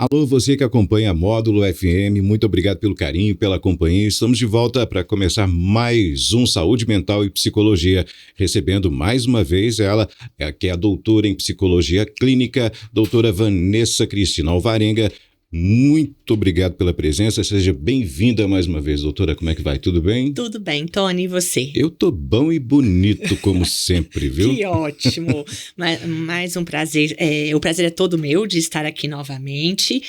Alô, você que acompanha a Módulo FM, muito obrigado pelo carinho, pela companhia. Estamos de volta para começar mais um Saúde Mental e Psicologia, recebendo mais uma vez ela, que é a doutora em Psicologia Clínica, doutora Vanessa Cristina Alvarenga. Muito obrigado pela presença, seja bem-vinda mais uma vez, doutora. Como é que vai? Tudo bem? Tudo bem, Tony, e você? Eu tô bom e bonito, como sempre, viu? Que ótimo! Mais um prazer, o prazer é todo meu de estar aqui novamente.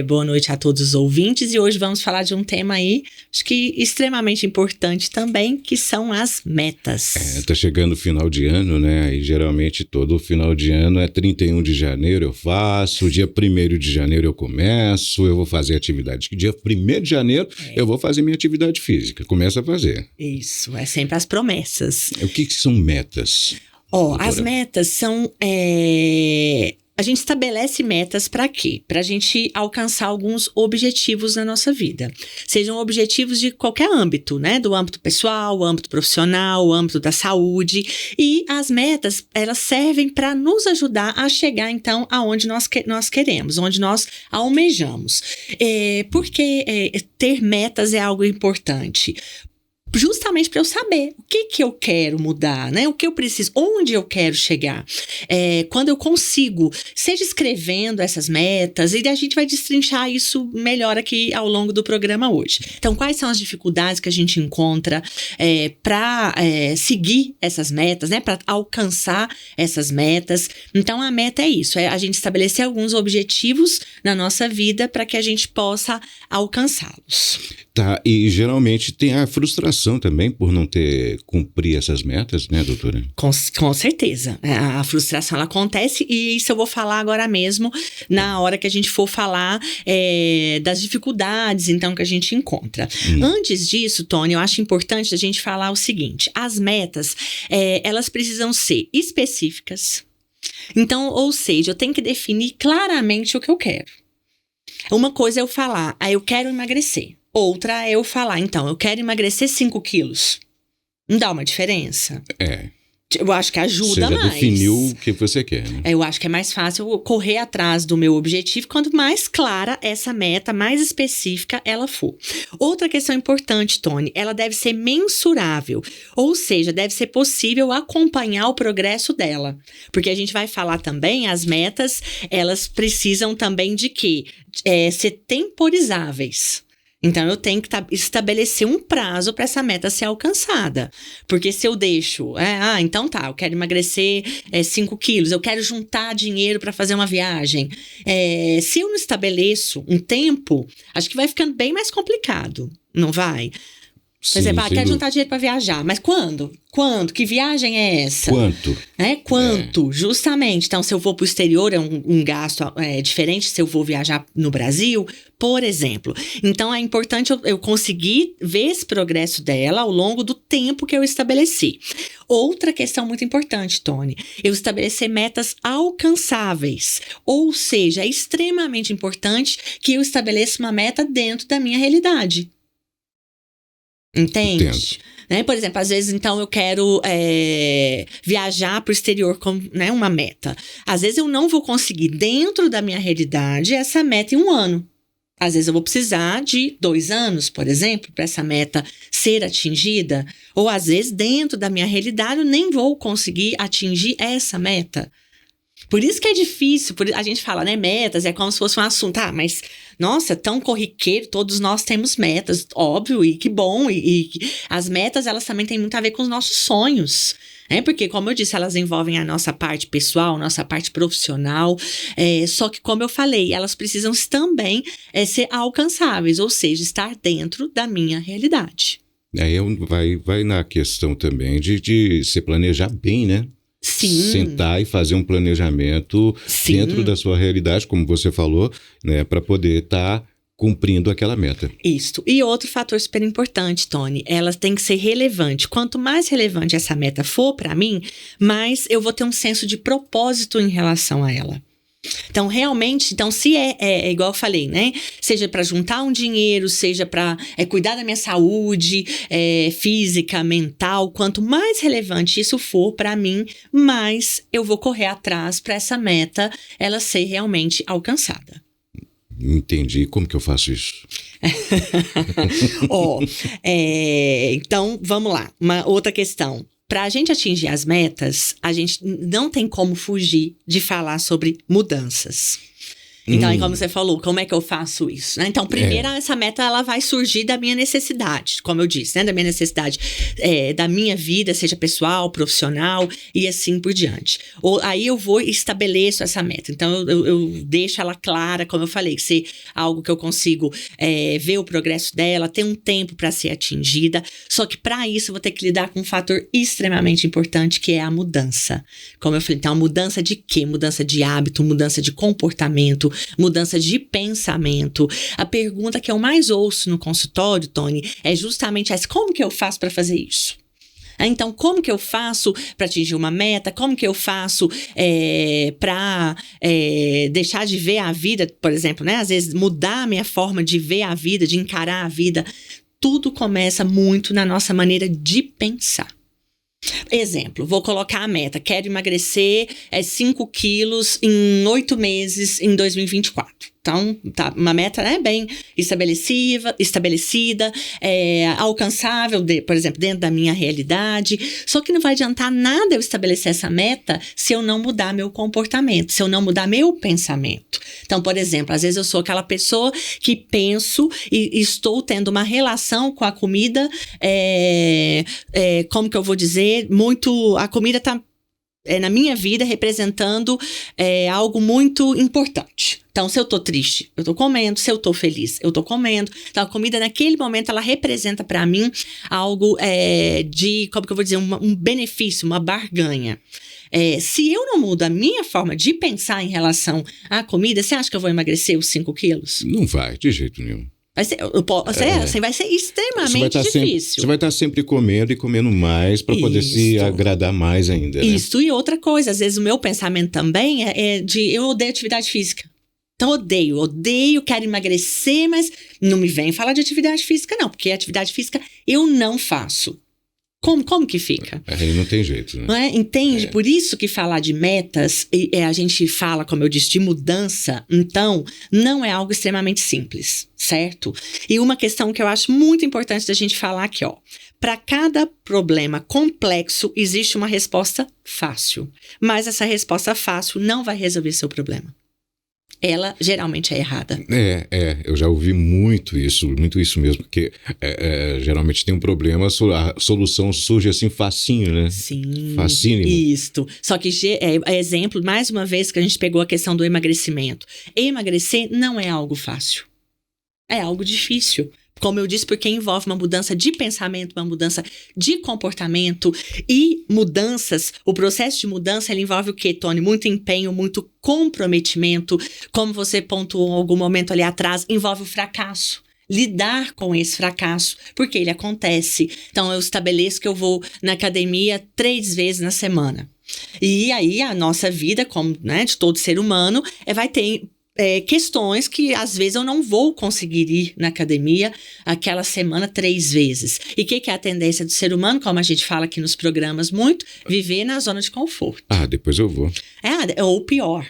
Boa noite a todos os ouvintes, e hoje vamos falar de um tema aí, acho que extremamente importante também, que são as metas. Tá chegando o final de ano, né? E geralmente todo final de ano é 31 de janeiro eu faço, dia 1º de janeiro eu começo, eu vou fazer atividade. Dia 1º de janeiro eu vou fazer minha atividade física, começa a fazer. Isso, é sempre as promessas. O que são metas? As metas são... A gente estabelece metas para quê? Para a gente alcançar alguns objetivos na nossa vida. Sejam objetivos de qualquer âmbito, né? Do âmbito pessoal, âmbito profissional, âmbito da saúde. E as metas, elas servem para nos ajudar a chegar, então, aonde nós queremos, onde nós almejamos. Porque ter metas é algo importante. Justamente para eu saber o que eu quero mudar, né? O que eu preciso, onde eu quero chegar. Quando eu consigo, seja escrevendo essas metas, e a gente vai destrinchar isso melhor aqui ao longo do programa hoje. Então, quais são as dificuldades que a gente encontra para seguir essas metas, né? Para alcançar essas metas. Então, a meta é isso, é a gente estabelecer alguns objetivos na nossa vida para que a gente possa alcançá-los. Tá, e geralmente tem a frustração também por não cumprir essas metas, né, doutora? Com certeza. A frustração, ela acontece, e isso eu vou falar agora mesmo, na hora que a gente for falar das dificuldades, então, que a gente encontra. Antes disso, Tony, eu acho importante a gente falar o seguinte: as metas, elas precisam ser específicas. Então, ou seja, eu tenho que definir claramente o que eu quero. Uma coisa é eu falar, eu quero emagrecer. Outra é eu falar, então, eu quero emagrecer 5 quilos. Não dá uma diferença? Eu acho que ajuda mais. Você já definiu o que você quer, né? Eu acho que é mais fácil eu correr atrás do meu objetivo quanto mais clara essa meta, mais específica ela for. Outra questão importante, Tony, ela deve ser mensurável. Ou seja, deve ser possível acompanhar o progresso dela. Porque a gente vai falar também, as metas, elas precisam também de quê? Ser temporizáveis. Então, eu tenho que estabelecer um prazo para essa meta ser alcançada. Porque se eu deixo, então tá, eu quero emagrecer 5 quilos, eu quero juntar dinheiro para fazer uma viagem. Se eu não estabeleço um tempo, acho que vai ficando bem mais complicado, não vai? Por exemplo, quero juntar dinheiro para viajar, mas quando? Quando? Que viagem é essa? Quanto? Quanto? Justamente. Então, se eu vou para o exterior, é um gasto diferente se eu vou viajar no Brasil, por exemplo. Então, é importante eu conseguir ver esse progresso dela ao longo do tempo que eu estabeleci. Outra questão muito importante, Tony, eu estabelecer metas alcançáveis. Ou seja, é extremamente importante que eu estabeleça uma meta dentro da minha realidade. Entende? Né? Por exemplo, às vezes, então, eu quero viajar para o exterior com uma meta. Às vezes, eu não vou conseguir, dentro da minha realidade, essa meta em 1 ano. Às vezes, eu vou precisar de 2 anos, por exemplo, para essa meta ser atingida. Ou, às vezes, dentro da minha realidade, eu nem vou conseguir atingir essa meta. Por isso que é difícil, a gente fala, né, metas, é como se fosse um assunto, mas, nossa, tão corriqueiro, todos nós temos metas, óbvio, e que bom, e as metas, elas também têm muito a ver com os nossos sonhos, né, porque, como eu disse, elas envolvem a nossa parte pessoal, nossa parte profissional, só que, como eu falei, elas precisam também ser alcançáveis, ou seja, estar dentro da minha realidade. Aí vai na questão também de se planejar bem, né? Sim. Sentar e fazer um planejamento dentro da sua realidade, como você falou, né, para poder estar cumprindo aquela meta. Isso. E outro fator super importante, Tony, ela tem que ser relevante. Quanto mais relevante essa meta for para mim, mais eu vou ter um senso de propósito em relação a ela. Então, realmente, se é igual eu falei, né? Seja para juntar um dinheiro, seja para cuidar da minha saúde física, mental, quanto mais relevante isso for para mim, mais eu vou correr atrás para essa meta ela ser realmente alcançada. Entendi. Como que eu faço isso? Então, vamos lá. Uma outra questão. Para a gente atingir as metas, a gente não tem como fugir de falar sobre mudanças. Então, como você falou, como é que eu faço isso? Né? Então, primeiro, essa meta ela vai surgir da minha necessidade, como eu disse, né? Da minha necessidade da minha vida, seja pessoal, profissional e assim por diante. Aí eu vou e estabeleço essa meta. Então, eu deixo ela clara, como eu falei, ser algo que eu consigo ver o progresso dela, ter um tempo para ser atingida. Só que para isso, eu vou ter que lidar com um fator extremamente importante, que é a mudança. Como eu falei, então, a mudança de quê? Mudança de hábito, mudança de comportamento, mudança de pensamento. A pergunta que eu mais ouço no consultório, Tony, é justamente essa: como que eu faço para fazer isso? Então, como que eu faço para atingir uma meta? Como que eu faço para deixar de ver a vida, por exemplo, né? Às vezes mudar a minha forma de ver a vida, de encarar a vida. Tudo começa muito na nossa maneira de pensar. Exemplo, vou colocar a meta, quero emagrecer 5 quilos em 8 meses em 2024. Então, tá uma meta, né, bem estabelecida, alcançável, por exemplo, dentro da minha realidade. Só que não vai adiantar nada eu estabelecer essa meta se eu não mudar meu comportamento, se eu não mudar meu pensamento. Então, por exemplo, às vezes eu sou aquela pessoa que penso e estou tendo uma relação com a comida, como que eu vou dizer, muito, a comida está na minha vida representando algo muito importante. Então, se eu tô triste, eu tô comendo. Se eu tô feliz, eu tô comendo. Então, a comida, naquele momento, ela representa para mim algo como que eu vou dizer, um benefício, uma barganha. Se eu não mudo a minha forma de pensar em relação à comida, você acha que eu vou emagrecer os 5 quilos? Não vai, de jeito nenhum. Vai ser extremamente difícil. Você vai estar sempre comendo e comendo mais para poder se agradar mais ainda, né? Isso, e outra coisa, às vezes o meu pensamento também eu odeio atividade física. Então, odeio, quero emagrecer, mas não me vem falar de atividade física não, porque atividade física eu não faço. Como que fica? Aí não tem jeito, né? Não é? Entende? Por isso que falar de metas, a gente fala, como eu disse, de mudança, então, não é algo extremamente simples, certo? E uma questão que eu acho muito importante da gente falar aqui, ó. Para cada problema complexo, existe uma resposta fácil. Mas essa resposta fácil não vai resolver seu problema. Ela geralmente é errada. Eu já ouvi muito isso mesmo, porque geralmente tem um problema, a solução surge assim facinho, né? Sim. Facínimo. Isso. Só que, exemplo, mais uma vez que a gente pegou a questão do emagrecimento. Emagrecer não é algo fácil. É algo difícil. Como eu disse, porque envolve uma mudança de pensamento, uma mudança de comportamento e mudanças. O processo de mudança, ele envolve o quê, Tony? Muito empenho, muito comprometimento. Como você pontuou em algum momento ali atrás, envolve o fracasso. Lidar com esse fracasso, porque ele acontece. Então, eu estabeleço que eu vou na academia 3 vezes na semana. E aí, a nossa vida, como, né, de todo ser humano, vai ter questões que às vezes eu não vou conseguir ir na academia aquela semana 3 vezes. E o que é a tendência do ser humano, como a gente fala aqui nos programas muito? Viver na zona de conforto. Depois eu vou. Ou pior.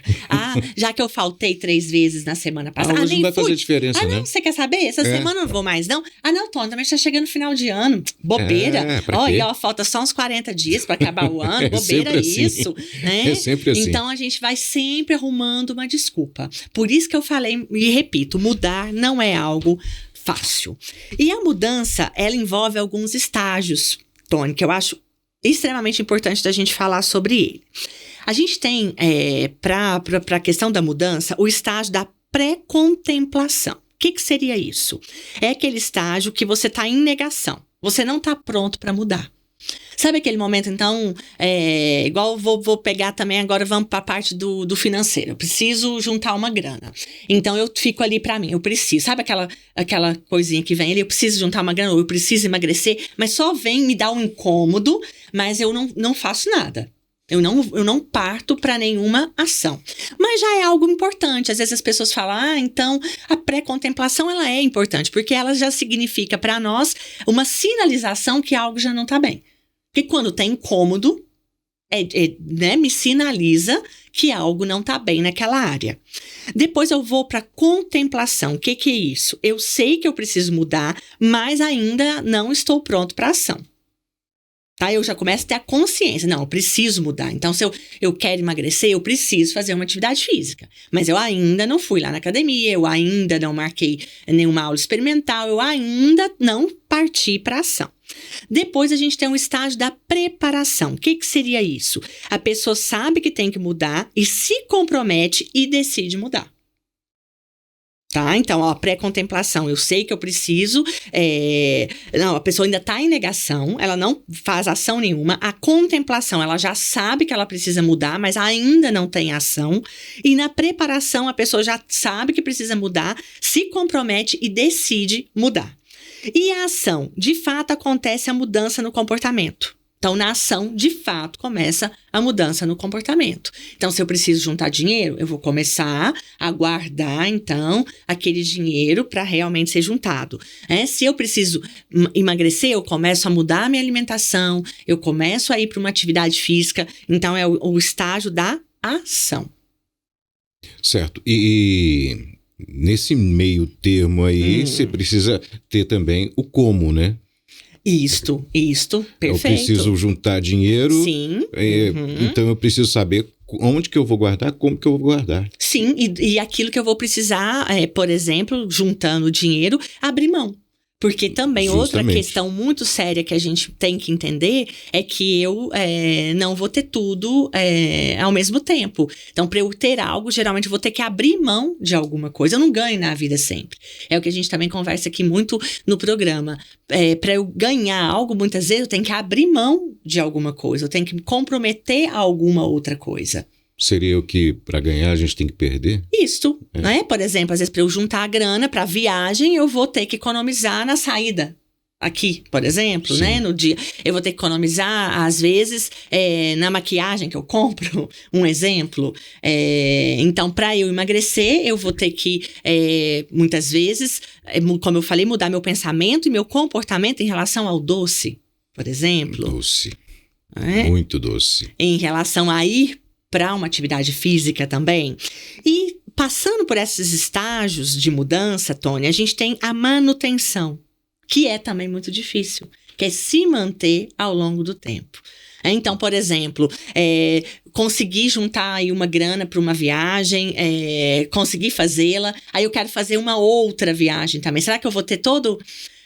Já que eu faltei 3 vezes na semana passada. Mas não vai fazer diferença, né? Não, você quer saber? Essa semana eu não vou mais, não? Não, Tony, também está chegando o final de ano. Bobeira. Falta só uns 40 dias para acabar o ano. Bobeira isso. Né? É sempre assim. Então, a gente vai sempre arrumando uma desculpa. Por isso que eu falei e repito, mudar não é algo fácil. E a mudança, ela envolve alguns estágios, Tony, que eu acho extremamente importante da gente falar sobre ele. A gente tem, para a questão da mudança, o estágio da pré-contemplação. O que seria isso? É aquele estágio que você está em negação. Você não está pronto para mudar. Sabe aquele momento, então, igual vou pegar também, agora vamos para a parte do financeiro. Eu preciso juntar uma grana. Então, eu fico ali para mim, eu preciso. Sabe aquela coisinha que vem ali? Eu preciso juntar uma grana, ou eu preciso emagrecer, mas só vem me dar um incômodo, mas eu não faço nada. Eu não parto para nenhuma ação. Mas já é algo importante. Às vezes as pessoas falam, então a pré-contemplação ela é importante, porque ela já significa para nós uma sinalização que algo já não está bem. Porque quando tem incômodo, né, me sinaliza que algo não está bem naquela área. Depois eu vou para contemplação. O que é isso? Eu sei que eu preciso mudar, mas ainda não estou pronto para ação. Tá? Eu já começo a ter a consciência. Não, eu preciso mudar. Então, se eu quero emagrecer, eu preciso fazer uma atividade física. Mas eu ainda não fui lá na academia, eu ainda não marquei nenhuma aula experimental, eu ainda não parti para ação. Depois a gente tem um estágio da preparação. O que seria isso? A pessoa sabe que tem que mudar e se compromete e decide mudar. Tá? Então, ó, pré-contemplação, eu sei que eu preciso, não, a pessoa ainda está em negação, ela não faz ação nenhuma. A contemplação, ela já sabe que ela precisa mudar, mas ainda não tem ação. E na preparação, a pessoa já sabe que precisa mudar, se compromete e decide mudar. E a ação, de fato, acontece a mudança no comportamento. Então, na ação, de fato, começa a mudança no comportamento. Então, se eu preciso juntar dinheiro, eu vou começar a guardar, então, aquele dinheiro para realmente ser juntado. Se eu preciso emagrecer, eu começo a mudar a minha alimentação, eu começo a ir para uma atividade física. Então, é o estágio da ação. Certo. E nesse meio termo aí, você precisa ter também o como, né? Isto, perfeito. Eu preciso juntar dinheiro. Sim. Então eu preciso saber onde que eu vou guardar, como que eu vou guardar. Sim, e aquilo que eu vou precisar, por exemplo, juntando dinheiro, abrir mão. Porque também outra questão muito séria que a gente tem que entender é que eu não vou ter tudo ao mesmo tempo. Então, para eu ter algo, geralmente eu vou ter que abrir mão de alguma coisa. Eu não ganho na vida sempre. É o que a gente também conversa aqui muito no programa. Para eu ganhar algo, muitas vezes eu tenho que abrir mão de alguma coisa. Eu tenho que me comprometer a alguma outra coisa. Seria o que, para ganhar, a gente tem que perder? Isso, né? Por exemplo, às vezes, para eu juntar a grana para viagem, eu vou ter que economizar na saída. Aqui, por exemplo, né? No dia. Eu vou ter que economizar, às vezes, na maquiagem que eu compro, um exemplo. Então, para eu emagrecer, eu vou ter que, muitas vezes, como eu falei, mudar meu pensamento e meu comportamento em relação ao doce, por exemplo. Doce. Muito doce. Em relação a ir para uma atividade física também. E passando por esses estágios de mudança, Tony, a gente tem a manutenção, que é também muito difícil, que é se manter ao longo do tempo. Então, por exemplo, conseguir juntar aí uma grana para uma viagem, conseguir fazê-la, aí eu quero fazer uma outra viagem também. Será que eu vou ter todo...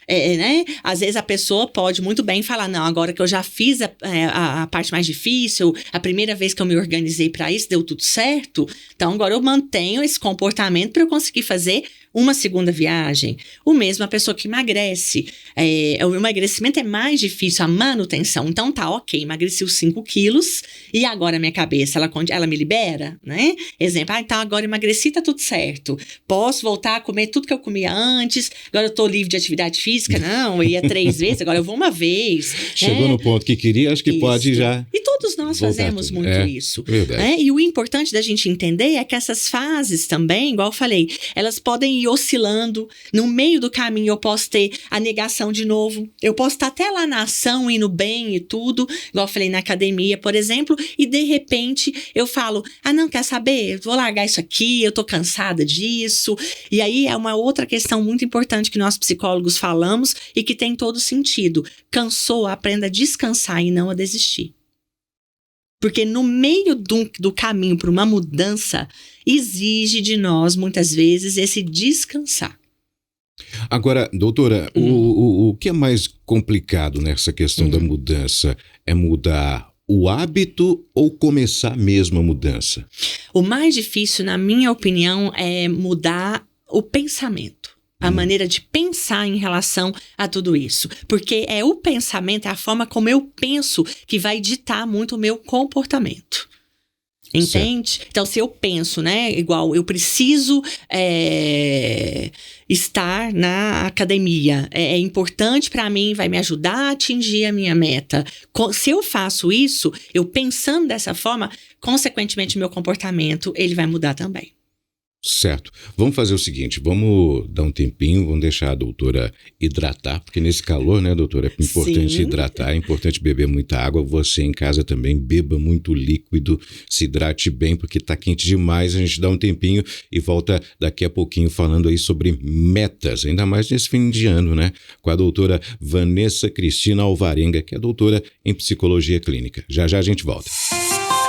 né? Às vezes a pessoa pode muito bem falar, não, agora que eu já fiz a parte mais difícil, a primeira vez que eu me organizei para isso, deu tudo certo, então agora eu mantenho esse comportamento para eu conseguir fazer uma segunda viagem. O mesmo a pessoa que emagrece. O emagrecimento é mais difícil, a manutenção. Então tá, ok, emagreci os 5 quilos e agora a minha cabeça, ela me libera, né? Exemplo, então agora emagreci, tá tudo certo. Posso voltar a comer tudo que eu comia antes, agora eu tô livre de atividade física? Não, eu ia 3 vezes, agora eu vou uma vez. Chegou no ponto que queria, acho que isso. Pode já... E todos nós fazemos muito isso. Verdade. E o importante da gente entender é que essas fases também, igual eu falei, elas podem ir oscilando. No meio do caminho eu posso ter a negação de novo. Eu posso estar até lá na ação, indo bem e tudo, igual eu falei na academia, por exemplo, e de repente eu falo, não, quer saber? Eu vou largar isso aqui, eu tô cansada disso. E aí é uma outra questão muito importante que nós psicólogos falamos e que tem todo sentido. Cansou, aprenda a descansar e não a desistir. Porque no meio do caminho para uma mudança, exige de nós, muitas vezes, esse descansar. Agora, doutora, o que é mais complicado nessa questão da mudança? É mudar o hábito ou começar mesmo a mudança? O mais difícil, na minha opinião, é mudar o pensamento. A maneira de pensar em relação a tudo isso. Porque é o pensamento, é a forma como eu penso que vai ditar muito o meu comportamento. Entende? Certo. Então, se eu penso, né, igual eu preciso estar na academia, é importante para mim, vai me ajudar a atingir a minha meta. Se eu faço isso, eu pensando dessa forma, consequentemente, meu comportamento, ele vai mudar também. Certo. Vamos fazer o seguinte, vamos dar um tempinho, vamos deixar a doutora hidratar, porque nesse calor, né, doutora, é importante Sim. hidratar, é importante beber muita água, você em casa também beba muito líquido, se hidrate bem, porque tá quente demais, a gente dá um tempinho e volta daqui a pouquinho falando aí sobre metas, ainda mais nesse fim de ano, né, com a doutora Vanessa Cristina Alvarenga, que é doutora em psicologia clínica. Já já a gente volta.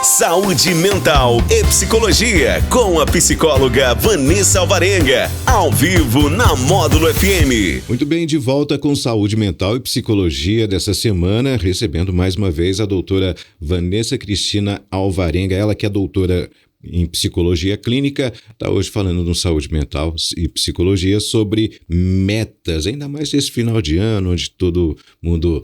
Saúde mental e psicologia com a psicóloga Vanessa Alvarenga, ao vivo na Módulo FM. Muito bem, de volta com saúde mental e psicologia dessa semana, recebendo mais uma vez a doutora Vanessa Cristina Alvarenga, ela que é doutora em psicologia clínica, está hoje falando no saúde mental e psicologia sobre metas, ainda mais nesse final de ano, onde todo mundo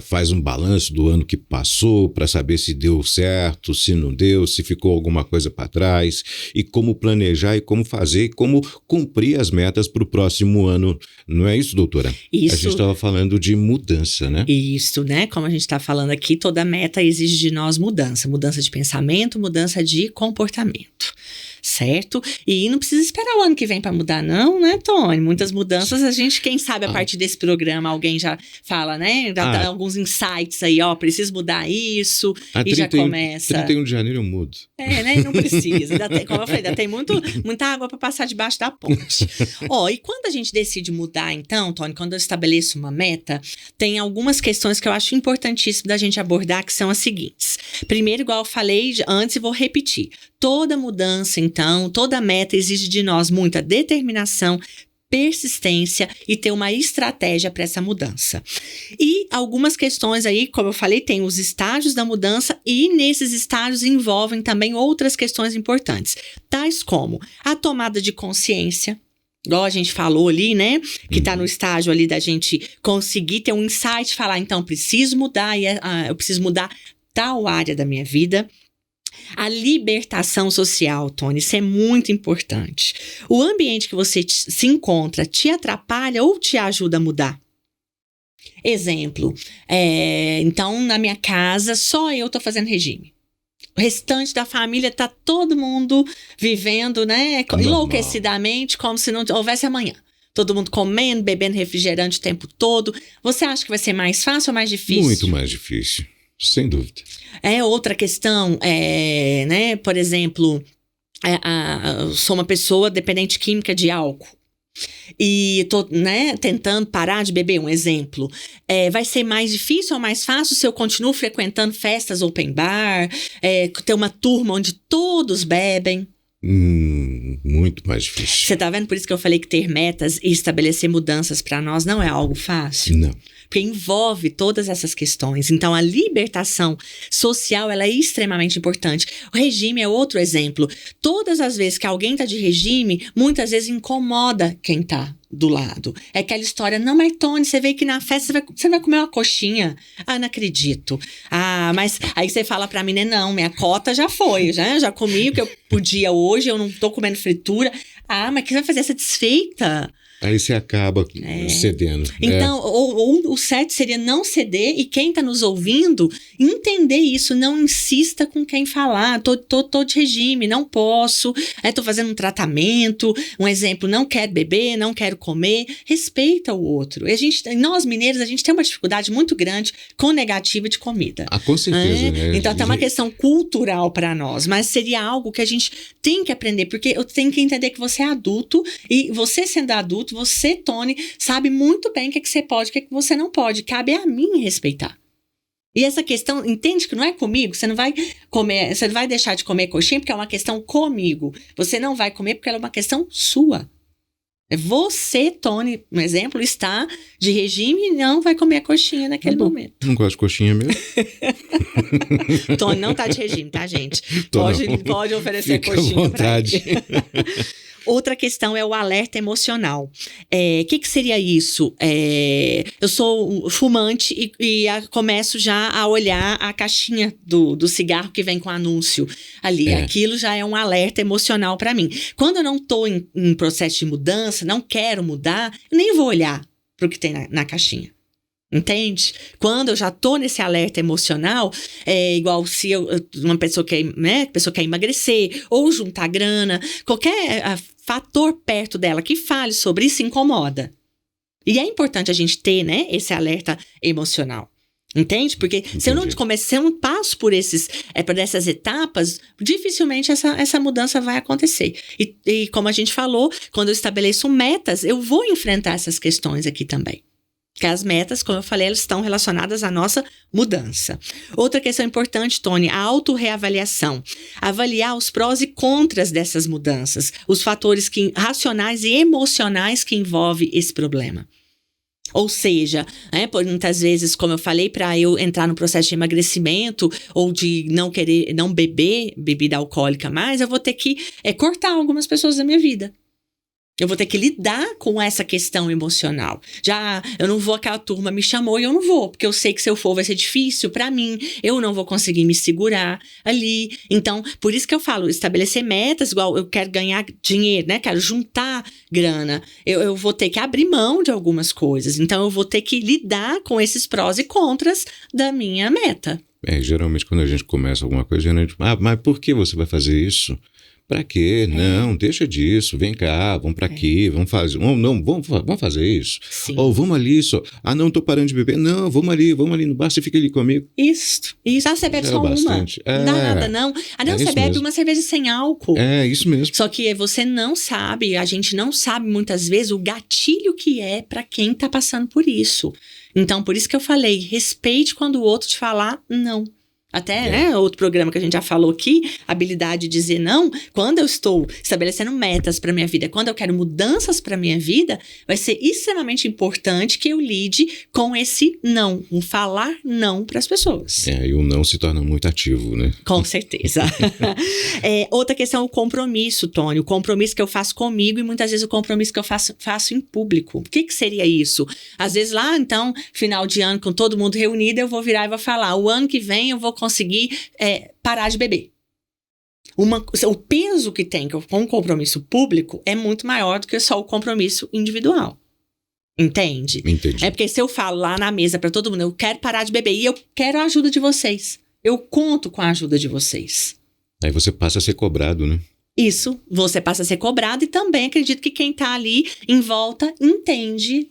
faz um balanço do ano que passou para saber se deu certo, se não deu, se ficou alguma coisa para trás, e como planejar e como fazer e como cumprir as metas para o próximo ano. Não é isso, doutora? Isso. A gente estava falando de mudança, né? Isso, né? Como a gente está falando aqui, toda meta exige de nós mudança. Mudança de pensamento, mudança de comportamento. Certo? E não precisa esperar o ano que vem para mudar, não, né, Tony? Muitas mudanças, a gente, quem sabe, a partir desse programa, alguém já fala, né? Já dá alguns insights aí, ó, preciso mudar isso, e já começa. 31 de janeiro eu mudo. Né? Não precisa. Como eu falei, ainda tem muita água para passar debaixo da ponte. E quando a gente decide mudar, então, Tony, quando eu estabeleço uma meta, tem algumas questões que eu acho importantíssimo da gente abordar, que são as seguintes. Primeiro, igual eu falei antes e vou repetir, toda mudança, então, toda meta exige de nós muita determinação, persistência e ter uma estratégia para essa mudança. E algumas questões aí, como eu falei, tem os estágios da mudança e nesses estágios envolvem também outras questões importantes, tais como a tomada de consciência, igual a gente falou ali, né? Que tá no estágio ali da gente conseguir ter um insight, falar, então, preciso mudar, eu preciso mudar tal área da minha vida. A libertação social, Tony, isso é muito importante. O ambiente que você se encontra te atrapalha ou te ajuda a mudar? Exemplo, então na minha casa só eu tô fazendo regime. O restante da família tá todo mundo vivendo, né, enlouquecidamente, como se não houvesse amanhã. Todo mundo comendo, bebendo refrigerante o tempo todo. Você acha que vai ser mais fácil ou mais difícil? Muito mais difícil. Sem dúvida. Outra questão, né? Por exemplo, sou uma pessoa dependente química de álcool e tô, né, tentando parar de beber, um exemplo. Vai ser mais difícil ou mais fácil se eu continuo frequentando festas open bar, ter uma turma onde todos bebem? Muito mais difícil. Você tá vendo? Por isso que eu falei que ter metas e estabelecer mudanças para nós não é algo fácil. Não. Porque envolve todas essas questões. Então, a libertação social, ela é extremamente importante. O regime é outro exemplo. Todas as vezes que alguém tá de regime, muitas vezes incomoda quem tá do lado. É aquela história, não, mas Tony, você veio aqui na festa, você vai comer uma coxinha? Ah, não acredito. Ah, mas aí você fala pra mim, né, não, minha cota já foi, já comi o que eu podia hoje, eu não tô comendo fritura. Ah, mas que você vai fazer essa desfeita? Aí você acaba cedendo. Então, ou o certo seria não ceder e quem tá nos ouvindo entender isso, não insista com quem falar, tô de regime, não posso, tô fazendo um tratamento, um exemplo, não quero beber, não quero comer, respeita o outro. Nós mineiros, a gente tem uma dificuldade muito grande com negativa de comida. Com certeza, né? Então, é uma questão cultural para nós, mas seria algo que a gente tem que aprender, porque eu tenho que entender que você é adulto e você sendo adulto, você, Tony, sabe muito bem o que você pode, o que você não pode. Cabe a mim respeitar. E essa questão, entende que não é comigo? Você não vai comer, você não vai deixar de comer coxinha porque é uma questão comigo. Você não vai comer porque ela é uma questão sua. Você, Tony, um exemplo, está de regime e não vai comer a coxinha naquele momento. Não gosto de coxinha mesmo. Tony não tá de regime, tá, gente? Pode oferecer Fica coxinha pra ele. Outra questão é o alerta emocional. Que seria isso? Eu sou fumante e começo já a olhar a caixinha do cigarro que vem com anúncio ali. Aquilo já é um alerta emocional para mim. Quando eu não estou em processo de mudança, não quero mudar, eu nem vou olhar para o que tem na caixinha. Entende? Quando eu já tô nesse alerta emocional, é igual se uma pessoa quer emagrecer ou juntar grana, qualquer fator perto dela que fale sobre isso incomoda. E é importante a gente ter, né, esse alerta emocional. Entende? Porque se eu não passo por essas etapas, dificilmente essa mudança vai acontecer. E como a gente falou, quando eu estabeleço metas, eu vou enfrentar essas questões aqui também. Porque as metas, como eu falei, elas estão relacionadas à nossa mudança. Outra questão importante, Tony, a autorreavaliação. Avaliar os prós e contras dessas mudanças, os fatores racionais e emocionais que envolvem esse problema. Ou seja, muitas vezes, como eu falei, para eu entrar no processo de emagrecimento ou de não beber bebida alcoólica mais, eu vou ter que cortar algumas pessoas da minha vida. Eu vou ter que lidar com essa questão emocional. Eu não vou, aquela turma me chamou e eu não vou, porque eu sei que se eu for vai ser difícil pra mim, eu não vou conseguir me segurar ali. Então, por isso que eu falo, estabelecer metas, igual eu quero ganhar dinheiro, né? Quero juntar grana. Eu vou ter que abrir mão de algumas coisas. Então, eu vou ter que lidar com esses prós e contras da minha meta. Geralmente quando a gente começa alguma coisa, a gente mas por que você vai fazer isso? Pra quê? Não, deixa disso, vem cá, vamos pra aqui, vamos fazer. Não, vamos fazer isso. Sim. Ou vamos ali só. Não, tô parando de beber. Não, vamos ali no bar, você fica ali comigo. Isso. Você bebe só bastante. uma. Não dá nada, não. Você bebe mesmo. Uma cerveja sem álcool. Isso mesmo. Só que você não sabe, a gente não sabe muitas vezes o gatilho que é pra quem tá passando por isso. Então, por isso que eu falei, respeite quando o outro te falar não. Até, né, outro programa que a gente já falou aqui, habilidade de dizer não, quando eu estou estabelecendo metas para minha vida, quando eu quero mudanças para minha vida, vai ser extremamente importante que eu lide com esse não, um falar não para as pessoas. E o não se torna muito ativo, né? Com certeza. Outra questão é o compromisso, Tony, o compromisso que eu faço comigo e muitas vezes o compromisso que eu faço em público. O que seria isso? Às vezes lá, então, final de ano, com todo mundo reunido, eu vou virar e vou falar, o ano que vem eu vou conseguir parar de beber. O peso que tem com o compromisso público é muito maior do que só o compromisso individual. Entende? Entendi. Porque se eu falo lá na mesa para todo mundo, eu quero parar de beber e eu quero a ajuda de vocês. Eu conto com a ajuda de vocês. Aí você passa a ser cobrado, né? Isso, você passa a ser cobrado e também acredito que quem tá ali em volta entende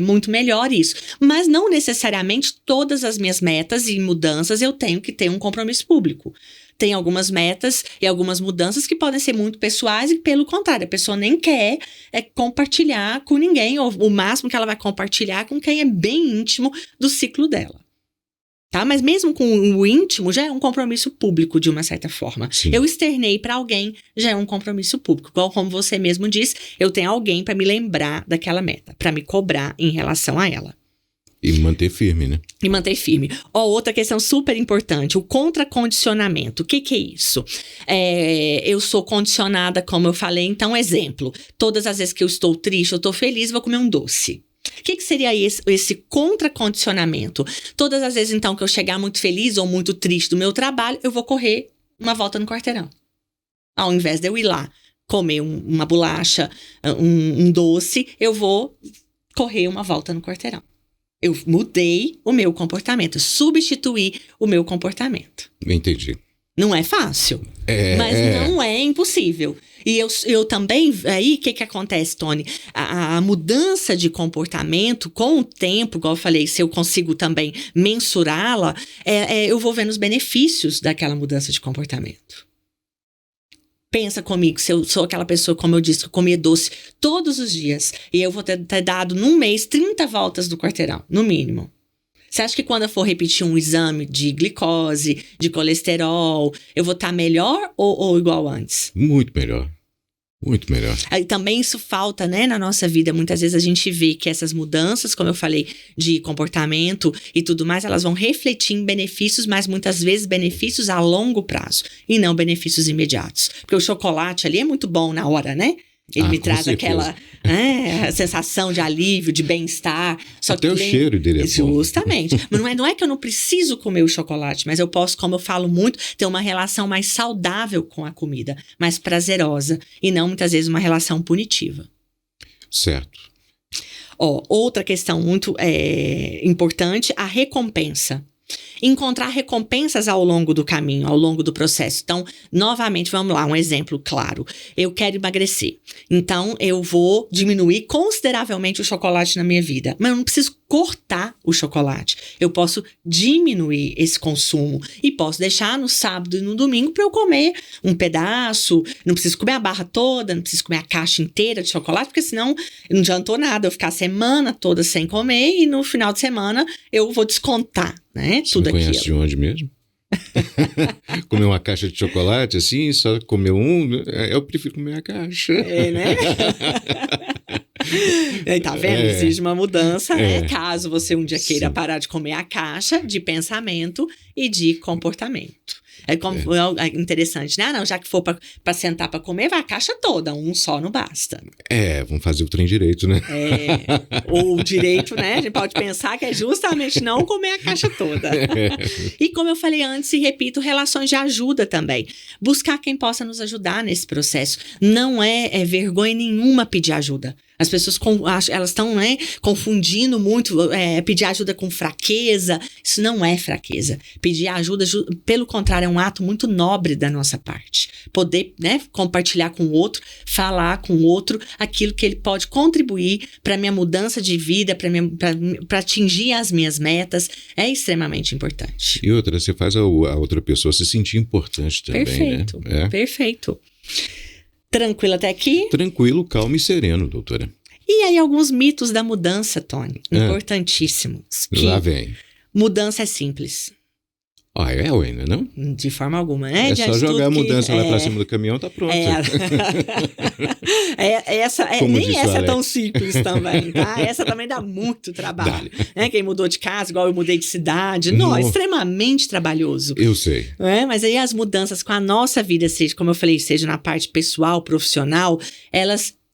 muito melhor isso. Mas não necessariamente todas as minhas metas e mudanças eu tenho que ter um compromisso público. Tem algumas metas e algumas mudanças que podem ser muito pessoais e, pelo contrário, a pessoa nem quer compartilhar com ninguém, ou o máximo que ela vai compartilhar com quem é bem íntimo do ciclo dela. Tá? Mas mesmo com o íntimo, já é um compromisso público, de uma certa forma. Sim. Eu externei para alguém, já é um compromisso público. Igual como você mesmo disse, eu tenho alguém para me lembrar daquela meta, para me cobrar em relação a ela. E manter firme, né? E manter firme. Outra questão super importante, o contracondicionamento. O que é isso? Eu sou condicionada, como eu falei, então, exemplo. Todas as vezes que eu estou triste, eu estou feliz, vou comer um doce. O que seria esse contracondicionamento? Todas as vezes, então, que eu chegar muito feliz ou muito triste do meu trabalho, eu vou correr uma volta no quarteirão. Ao invés de eu ir lá comer uma bolacha, um doce, eu vou correr uma volta no quarteirão. Eu mudei o meu comportamento, substituí o meu comportamento. Entendi. Não é fácil, mas não é impossível. E eu também, aí o que acontece, Tony? A mudança de comportamento com o tempo, igual eu falei, se eu consigo também mensurá-la, eu vou vendo os benefícios daquela mudança de comportamento. Pensa comigo, se eu sou aquela pessoa, como eu disse, que comia doce todos os dias, e eu vou ter dado num mês 30 voltas do quarteirão, no mínimo. Você acha que quando eu for repetir um exame de glicose, de colesterol, eu vou estar melhor ou igual antes? Muito melhor. Muito melhor. Aí também isso falta, né, na nossa vida. Muitas vezes a gente vê que essas mudanças, como eu falei, de comportamento e tudo mais, elas vão refletir em benefícios, mas muitas vezes benefícios a longo prazo e não benefícios imediatos. Porque o chocolate ali é muito bom na hora, né? Ele me traz aquela sensação de alívio, de bem-estar. Até o cheiro dele é bom. Justamente. Mas não é que eu não preciso comer o chocolate, mas eu posso, como eu falo muito, ter uma relação mais saudável com a comida, mais prazerosa, e não muitas vezes uma relação punitiva. Certo. Outra questão muito importante, a recompensa. Encontrar recompensas ao longo do caminho, ao longo do processo. Então, novamente, vamos lá, um exemplo claro. Eu quero emagrecer. Então, eu vou diminuir consideravelmente o chocolate na minha vida. Mas eu não preciso cortar o chocolate. Eu posso diminuir esse consumo. E posso deixar no sábado e no domingo para eu comer um pedaço. Não preciso comer a barra toda, não preciso comer a caixa inteira de chocolate, porque senão não adiantou nada eu ficar a semana toda sem comer e no final de semana eu vou descontar, né? Você Tudo não conhece aquilo. de onde mesmo? Comer uma caixa de chocolate, assim, só comer um, eu prefiro comer a caixa. Né? Tá vendo? Exige uma mudança, né? Caso você um dia queira parar de comer a caixa de pensamento e de comportamento. É interessante, né? Não, já que for pra sentar pra comer, vai a caixa toda, um só não basta. Vamos fazer o trem direito, né? Ou direito, né? A gente pode pensar que é justamente não comer a caixa toda. E como eu falei antes e repito, relações de ajuda também. Buscar quem possa nos ajudar nesse processo. Não é vergonha nenhuma pedir ajuda. As pessoas elas estão, né, confundindo muito pedir ajuda com fraqueza. Isso não é fraqueza. Pedir ajuda, pelo contrário, é um ato muito nobre da nossa parte. Poder, né, compartilhar com o outro, falar com o outro aquilo que ele pode contribuir para a minha mudança de vida, para atingir as minhas metas, é extremamente importante. E outra, você faz a outra pessoa se sentir importante também, perfeito, né? Perfeito. Tranquilo até aqui? Tranquilo, calmo e sereno, doutora. E aí, alguns mitos da mudança, Tony. Importantíssimos. Lá vem. Mudança é simples. Ainda não? De forma alguma, né? É só jogar a mudança lá pra cima do caminhão, tá pronto. Nem essa é tão simples também, tá? Essa também dá muito trabalho. Né? Quem mudou de casa, igual eu mudei de cidade, é extremamente trabalhoso. Eu sei. Mas aí as mudanças com a nossa vida, seja, como eu falei, seja na parte pessoal, profissional,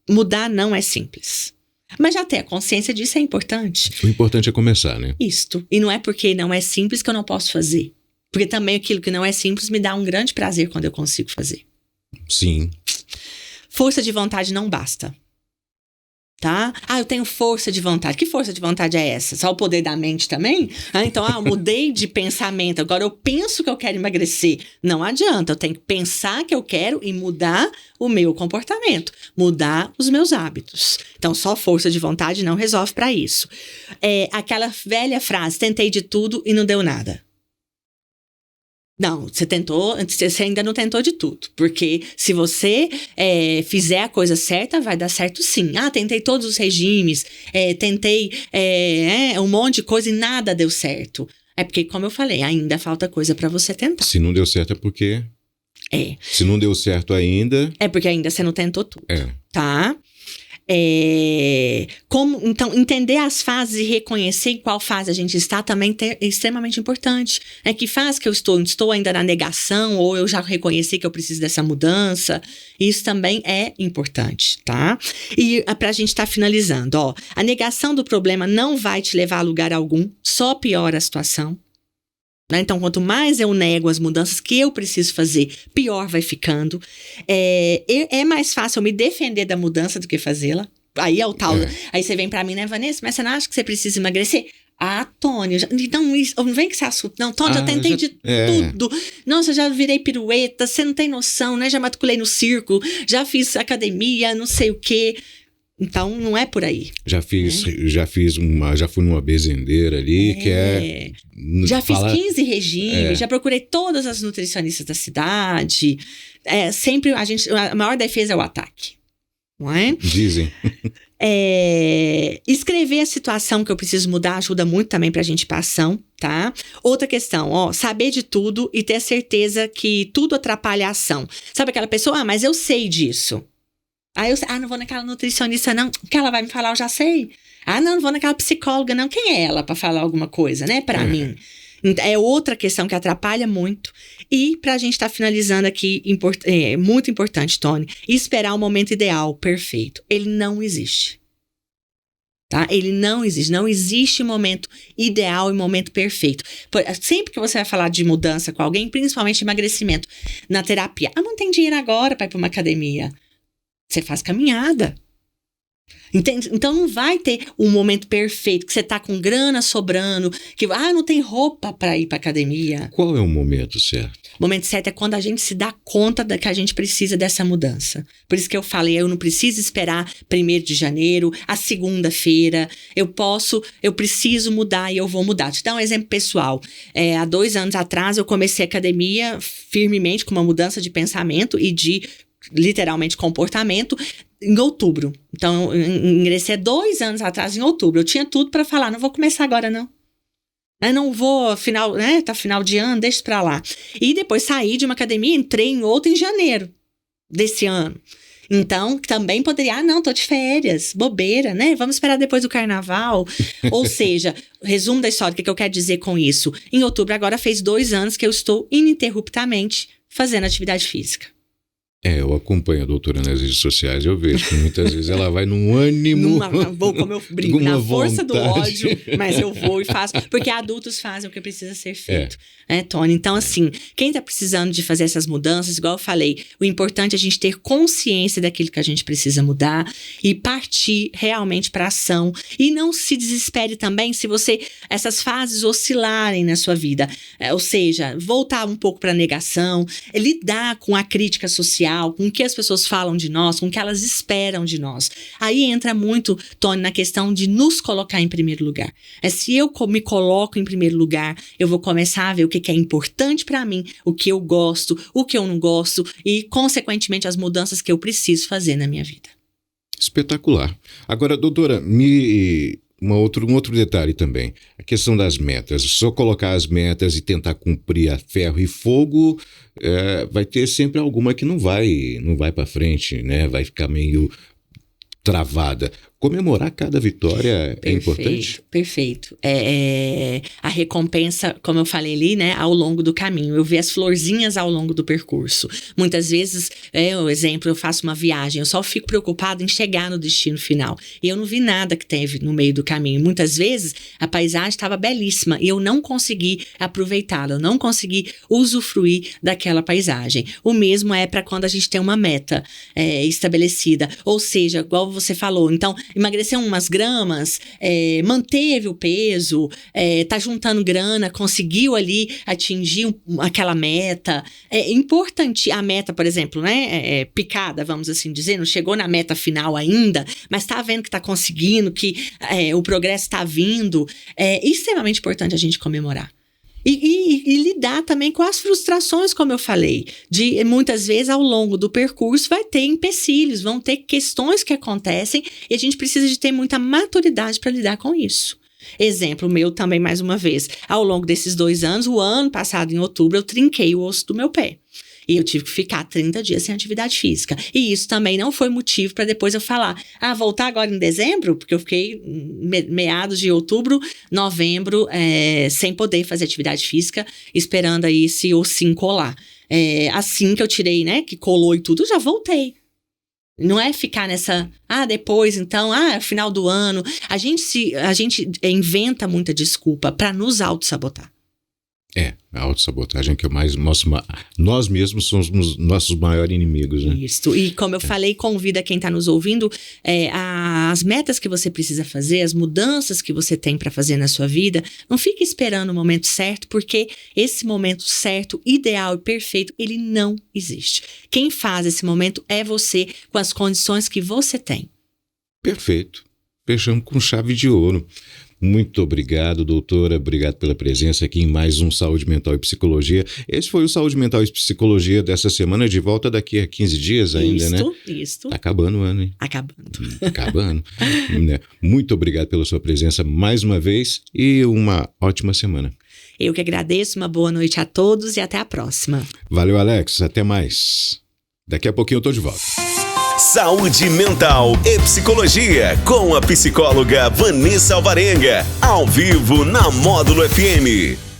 mudar não é simples. Mas já ter a consciência disso é importante. O importante é começar, né? Isto. E não é porque não é simples que eu não posso fazer. Porque também aquilo que não é simples me dá um grande prazer quando eu consigo fazer. Sim. Força de vontade não basta. Tá? Eu tenho força de vontade. Que força de vontade é essa? Só o poder da mente também? Então, eu mudei de pensamento. Agora eu penso que eu quero emagrecer. Não adianta. Eu tenho que pensar que eu quero e mudar o meu comportamento. Mudar os meus hábitos. Então, só força de vontade não resolve para isso. Aquela velha frase, tentei de tudo e não deu nada. Não, você ainda não tentou de tudo. Porque se você fizer a coisa certa, vai dar certo sim. Tentei todos os regimes, tentei um monte de coisa e nada deu certo. É porque, como eu falei, ainda falta coisa pra você tentar. Se não deu certo é porque... Se não deu certo ainda... É porque ainda você não tentou tudo. Tá? Então, entender as fases e reconhecer em qual fase a gente está também é extremamente importante. Que fase que eu estou ainda na negação ou eu já reconheci que eu preciso dessa mudança? Isso também é importante, tá? E pra gente estar finalizando, a negação do problema não vai te levar a lugar algum, só piora a situação. Então, quanto mais eu nego as mudanças que eu preciso fazer, pior vai ficando. É mais fácil eu me defender da mudança do que fazê-la. Aí é o tal. Aí você vem pra mim, né, Vanessa? Mas você não acha que você precisa emagrecer? Tony, não vem com esse assunto. Não, Tony, eu tentei de tudo. Nossa, eu já virei pirueta, você não tem noção, né? Já matriculei no circo, já fiz academia, não sei o quê. Então, não é por aí. Já fui numa bezendeira ali, que já fiz 15 regimes, já procurei todas as nutricionistas da cidade. Sempre a maior defesa é o ataque. Não é? Dizem. Escrever a situação que eu preciso mudar ajuda muito também pra gente ir pra ação, tá? Outra questão, saber de tudo e ter certeza que tudo atrapalha a ação. Sabe aquela pessoa, mas eu sei disso. Não vou naquela nutricionista não, o que ela vai me falar eu já sei. Não vou naquela psicóloga não, quem é ela pra falar alguma coisa, né, pra mim? É outra questão que atrapalha muito. E pra gente estar finalizando aqui, muito importante, Tony, esperar o momento ideal, perfeito. Ele não existe. Tá? Ele não existe. Não existe momento ideal e momento perfeito. Sempre que você vai falar de mudança com alguém, principalmente emagrecimento, na terapia, não tem dinheiro agora pra ir pra uma academia. Você faz caminhada. Entende? Então não vai ter um momento perfeito, que você tá com grana sobrando, que não tem roupa para ir pra academia. Qual é o momento certo? O momento certo é quando a gente se dá conta que a gente precisa dessa mudança. Por isso que eu falei, eu não preciso esperar 1º de janeiro, a segunda-feira. Eu preciso mudar e eu vou mudar. Te dar um exemplo pessoal. Há 2 anos atrás, eu comecei a academia firmemente, com uma mudança de pensamento e de, literalmente, comportamento, em outubro. Então, eu ingressei 2 anos atrás, em outubro. Eu tinha tudo para falar, não vou começar agora, não. Não vou, tá final de ano, deixa pra lá. E depois saí de uma academia, entrei em outra em janeiro desse ano. Então, também poderia, tô de férias, bobeira, né? Vamos esperar depois do carnaval. Ou seja, resumo da história, o que eu quero dizer com isso? Em outubro, agora fez 2 anos que eu estou ininterruptamente fazendo atividade física. Eu acompanho a doutora nas redes sociais, eu vejo que muitas vezes ela vai num ânimo. Vou, como eu brinco, na força do vontade. ódio, mas eu vou e faço, porque adultos fazem o que precisa ser feito, Tony? Então, assim, quem tá precisando de fazer essas mudanças, igual eu falei, o importante é a gente ter consciência daquilo que a gente precisa mudar e partir realmente para ação. E não se desespere também se essas fases oscilarem na sua vida, ou seja, voltar um pouco para negação, lidar com a crítica social, com o que as pessoas falam de nós, com o que elas esperam de nós. Aí entra muito, Tony, na questão de nos colocar em primeiro lugar. Se eu me coloco em primeiro lugar, eu vou começar a ver o que é importante para mim, o que eu gosto, o que eu não gosto e, consequentemente, as mudanças que eu preciso fazer na minha vida. Espetacular. Agora, doutora, um outro detalhe também, a questão das metas. Só colocar as metas e tentar cumprir a ferro e fogo, vai ter sempre alguma que não vai para frente, né? Vai ficar meio travada. Comemorar cada vitória é importante? Perfeito. A recompensa, como eu falei ali, né, ao longo do caminho. Eu vi as florzinhas ao longo do percurso. Muitas vezes, por exemplo, eu faço uma viagem, eu só fico preocupada em chegar no destino final. E eu não vi nada que teve no meio do caminho. Muitas vezes, a paisagem estava belíssima e eu não consegui aproveitá-la, eu não consegui usufruir daquela paisagem. O mesmo é para quando a gente tem uma meta estabelecida. Ou seja, igual você falou, então, emagreceu umas gramas, manteve o peso, tá juntando grana, conseguiu ali atingir aquela meta. É importante a meta, por exemplo, né? Picada, vamos assim dizer, não chegou na meta final ainda, mas tá vendo que tá conseguindo, que o progresso tá vindo. É extremamente importante a gente comemorar. E lidar também com as frustrações, como eu falei, de muitas vezes ao longo do percurso vai ter empecilhos, vão ter questões que acontecem e a gente precisa de ter muita maturidade para lidar com isso. Exemplo meu também, mais uma vez, ao longo desses 2 anos, o ano passado em outubro eu trinquei o osso do meu pé. E eu tive que ficar 30 dias sem atividade física. E isso também não foi motivo para depois eu falar, voltar agora em dezembro, porque eu fiquei meados de outubro, novembro, sem poder fazer atividade física, esperando aí esse ossinho colar. Assim que eu tirei, né, que colou e tudo, eu já voltei. Não é ficar nessa, depois então, final do ano. A gente inventa muita desculpa para nos auto-sabotar. A autossabotagem que é nós mesmos somos nossos maiores inimigos, né? Isso, e como eu falei, convida quem está nos ouvindo, as metas que você precisa fazer, as mudanças que você tem para fazer na sua vida, não fique esperando o momento certo, porque esse momento certo, ideal e perfeito, ele não existe. Quem faz esse momento é você, com as condições que você tem. Perfeito, fechamos com chave de ouro. Muito obrigado, doutora. Obrigado pela presença aqui em mais um Saúde Mental e Psicologia. Esse foi o Saúde Mental e Psicologia dessa semana, de volta daqui a 15 dias ainda, né? Isso. Tá acabando o ano, hein? Acabando. Muito obrigado pela sua presença mais uma vez e uma ótima semana. Eu que agradeço, uma boa noite a todos e até a próxima. Valeu, Alex. Até mais. Daqui a pouquinho eu tô de volta. Saúde Mental e Psicologia, com a psicóloga Vanessa Alvarenga, ao vivo na Módulo FM.